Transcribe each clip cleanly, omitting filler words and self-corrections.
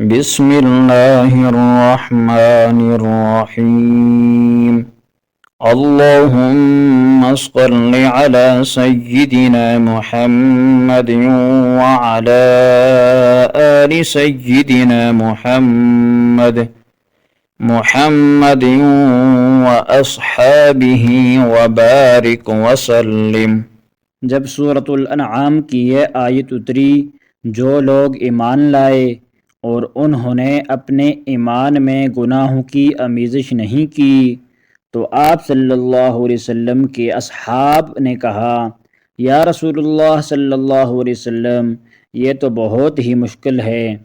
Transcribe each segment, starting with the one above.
بسم اللہ الرحمن الرحیم اللہم صل علی سیدنا محمد وعلی آل سیدنا محمد واصحابہ وبارک وسلم۔ جب سورۃ الانعام کی یہ آیت اتری، جو لوگ ایمان لائے اور انہوں نے اپنے ایمان میں گناہوں کی آمیزش نہیں کی، تو آپ صلی اللہ علیہ وسلم کے اصحاب نے کہا، یا رسول اللہ صلی اللہ علیہ وسلم، یہ تو بہت ہی مشکل ہے،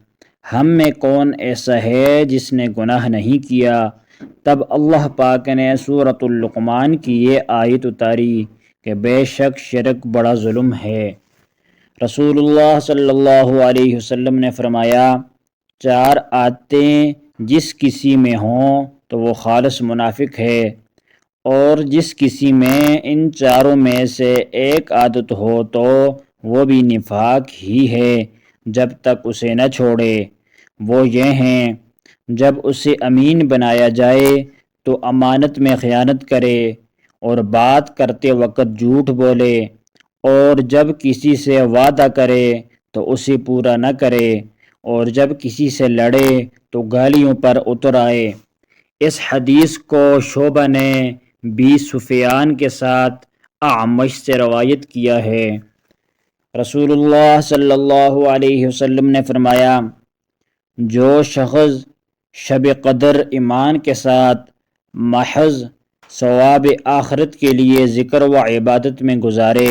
ہم میں کون ایسا ہے جس نے گناہ نہیں کیا؟ تب اللہ پاک نے سورۃ اللقمان کی یہ آیت اتاری کہ بے شک شرک بڑا ظلم ہے۔ رسول اللہ صلی اللہ علیہ وسلم نے فرمایا، 4 عادتیں جس کسی میں ہوں تو وہ خالص منافق ہے، اور جس کسی میں ان 4 میں سے ایک عادت ہو تو وہ بھی نفاق ہی ہے جب تک اسے نہ چھوڑے۔ وہ یہ ہیں، جب اسے امین بنایا جائے تو امانت میں خیانت کرے اور بات کرتے وقت جھوٹ بولے، اور جب کسی سے وعدہ کرے تو اسے پورا نہ کرے، اور جب کسی سے لڑے تو گالیوں پر اتر آئے۔ اس حدیث کو شعبہ نے بھی سفیان کے ساتھ اعمش سے روایت کیا ہے۔ رسول اللہ صلی اللہ علیہ وسلم نے فرمایا، جو شخص شب قدر ایمان کے ساتھ محض ثواب آخرت کے لیے ذکر و عبادت میں گزارے،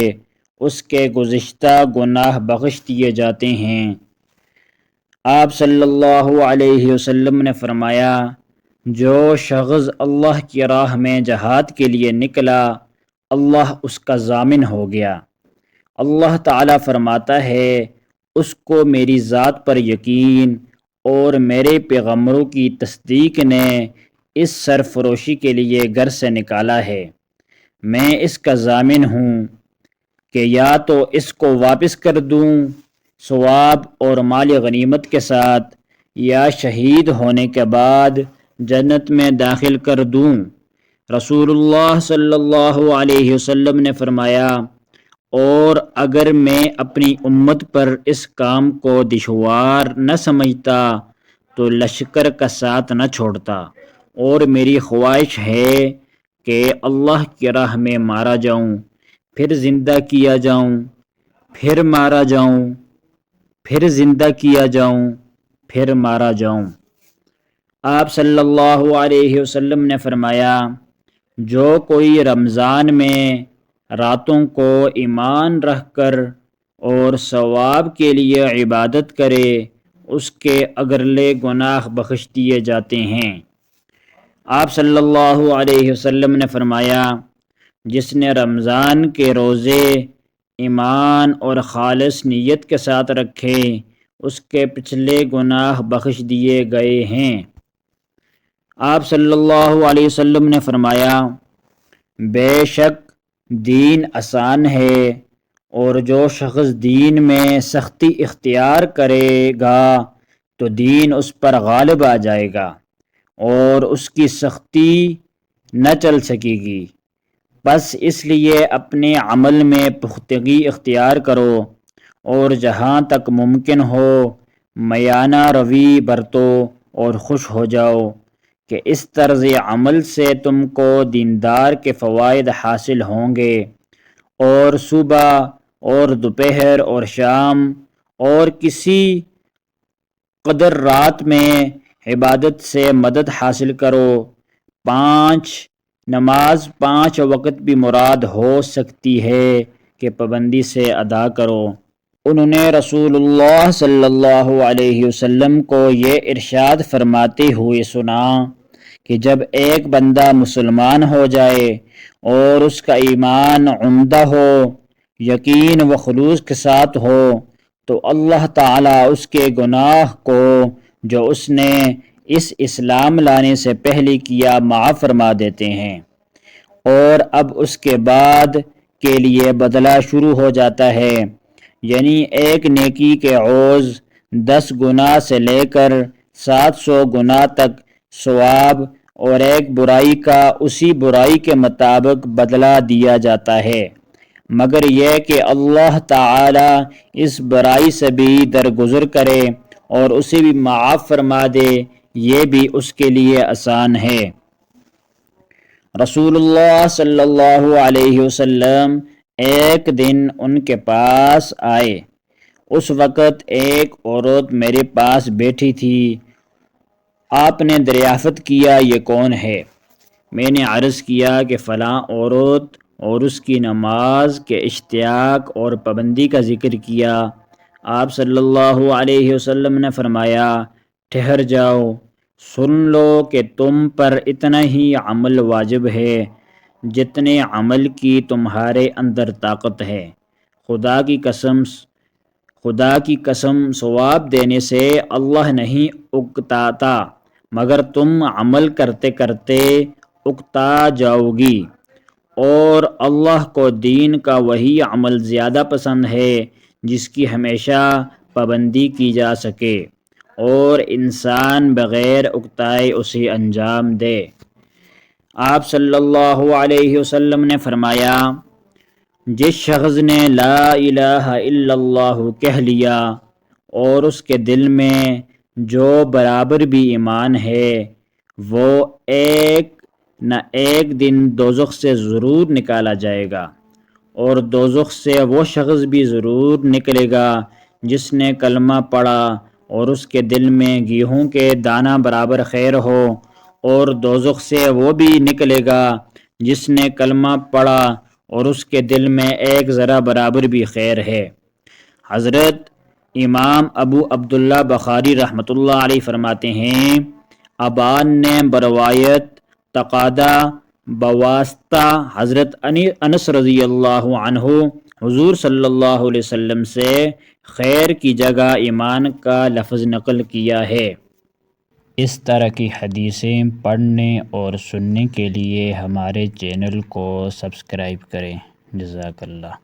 اس کے گزشتہ گناہ بخش دیے جاتے ہیں۔ آپ صلی اللہ علیہ وسلم نے فرمایا، جو شخص اللہ کی راہ میں جہاد کے لیے نکلا، اللہ اس کا ضامن ہو گیا۔ اللہ تعالیٰ فرماتا ہے، اس کو میری ذات پر یقین اور میرے پیغمبروں کی تصدیق نے اس سرفروشی کے لیے گھر سے نکالا ہے، میں اس کا ضامن ہوں کہ یا تو اس کو واپس کر دوں ثواب اور مال غنیمت کے ساتھ، یا شہید ہونے کے بعد جنت میں داخل کر دوں۔ رسول اللہ صلی اللہ علیہ وسلم نے فرمایا، اور اگر میں اپنی امت پر اس کام کو دشوار نہ سمجھتا تو لشکر کا ساتھ نہ چھوڑتا، اور میری خواہش ہے کہ اللہ کی راہ میں مارا جاؤں، پھر زندہ کیا جاؤں، پھر مارا جاؤں، پھر زندہ کیا جاؤں، پھر مارا جاؤں۔ آپ صلی اللہ علیہ وسلم نے فرمایا، جو کوئی رمضان میں راتوں کو ایمان رکھ کر اور ثواب کے لیے عبادت کرے، اس کے اگرلے گناہ بخش دیے جاتے ہیں۔ آپ صلی اللہ علیہ وسلم نے فرمایا، جس نے رمضان کے روزے ایمان اور خالص نیت کے ساتھ رکھے، اس کے پچھلے گناہ بخش دیے گئے ہیں۔ آپ صلی اللہ علیہ وسلم نے فرمایا، بے شک دین آسان ہے، اور جو شخص دین میں سختی اختیار کرے گا تو دین اس پر غالب آ جائے گا اور اس کی سختی نہ چل سکے گی۔ بس اس لیے اپنے عمل میں پختگی اختیار کرو، اور جہاں تک ممکن ہو میانہ روی برتو اور خوش ہو جاؤ کہ اس طرز عمل سے تم کو دیندار کے فوائد حاصل ہوں گے، اور صبح اور دوپہر اور شام اور کسی قدر رات میں عبادت سے مدد حاصل کرو۔ 5 نماز 5 وقت بھی مراد ہو سکتی ہے کہ پابندی سے ادا کرو۔ انہوں نے رسول اللہ صلی اللہ علیہ وسلم کو یہ ارشاد فرماتے ہوئے سنا کہ جب ایک بندہ مسلمان ہو جائے اور اس کا ایمان عمدہ ہو، یقین و خلوص کے ساتھ ہو، تو اللہ تعالیٰ اس کے گناہ کو جو اس نے اس اسلام لانے سے پہلے کیا معاف فرما دیتے ہیں، اور اب اس کے بعد کے لیے بدلہ شروع ہو جاتا ہے، یعنی ایک نیکی کے عوض 10 گناہ سے لے کر 700 گنا تک ثواب اور ایک برائی کا اسی برائی کے مطابق بدلہ دیا جاتا ہے، مگر یہ کہ اللہ تعالی اس برائی سے بھی درگزر کرے اور اسے بھی معاف فرما دے، یہ بھی اس کے لیے آسان ہے۔ رسول اللہ صلی اللہ علیہ وسلم ایک دن ان کے پاس آئے۔ اس وقت ایک عورت میرے پاس بیٹھی تھی۔ آپ نے دریافت کیا یہ کون ہے؟ میں نے عرض کیا کہ فلاں عورت، اور اس کی نماز کے اشتیاق اور پابندی کا ذکر کیا۔ آپ صلی اللہ علیہ وسلم نے فرمایا، ٹھہر جاؤ، سن لو کہ تم پر اتنا ہی عمل واجب ہے جتنے عمل کی تمہارے اندر طاقت ہے۔ خدا کی قسم ثواب دینے سے اللہ نہیں اکتاتا، مگر تم عمل کرتے کرتے اکتا جاؤ گی، اور اللہ کو دین کا وہی عمل زیادہ پسند ہے جس کی ہمیشہ پابندی کی جا سکے اور انسان بغیر اکتائے اسے انجام دے۔ آپ صلی اللہ علیہ وسلم نے فرمایا، جس شخص نے لا الہ الا اللہ کہہ لیا اور اس کے دل میں جو برابر بھی ایمان ہے، وہ ایک نہ ایک دن دوزخ سے ضرور نکالا جائے گا، اور دوزخ سے وہ شخص بھی ضرور نکلے گا جس نے کلمہ پڑھا اور اس کے دل میں گیہوں کے دانہ برابر خیر ہو، اور دوزخ سے وہ بھی نکلے گا جس نے کلمہ پڑھا اور اس کے دل میں ایک ذرہ برابر بھی خیر ہے۔ حضرت امام ابو عبداللہ بخاری رحمۃ اللہ علیہ فرماتے ہیں، ابان نے بروایت تقادہ بواسطہ حضرت انس رضی اللہ عنہ حضور صلی اللہ علیہ وسلم سے خیر کی جگہ ایمان کا لفظ نقل کیا ہے۔ اس طرح کی حدیثیں پڑھنے اور سننے کے لیے ہمارے چینل کو سبسکرائب کریں۔ جزاک اللہ۔